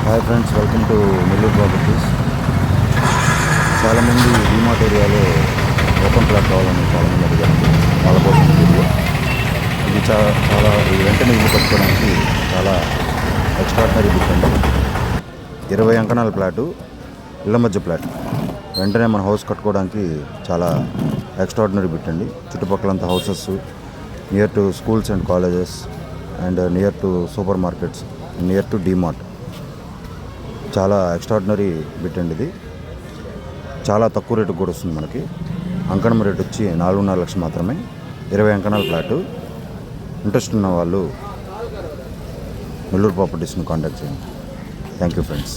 Hi friends, welcome to Nellore properties. చాలామంది డీమార్ట్ ఏరియాలో open plot కావాలని చాలామంది అడిగారు. వాళ్ళ కోసం వీడియో ఇది చాలా వెంటనే ఇల్లు కట్టుకోవడానికి చాలా ఎక్స్ట్రాడినరీ బిట్ అండి. 20 అంకణాల ప్లాటు, ఇళ్ళ మధ్య ప్లాట్. వెంటనే మన హౌస్ కట్టుకోవడానికి చాలా ఎక్స్ట్రాడినరీ బిట్ అండి. చుట్టుపక్కలంతా houses, near to schools and colleges and near to supermarkets, near to DMart. చాలా ఎక్స్ట్రాడినరీ బిట్ అండి. ఇది చాలా తక్కువ రేటుకు కూడా వస్తుంది మనకి. అంకణం రేట్ వచ్చి 4.5 లక్షలు మాత్రమే. 20 అంకణాల ఫ్లాటు. ఇంట్రెస్ట్ ఉన్న వాళ్ళు నెల్లూరు ప్రాపర్టీస్ని కాంటాక్ట్ చేయండి. Thank you friends.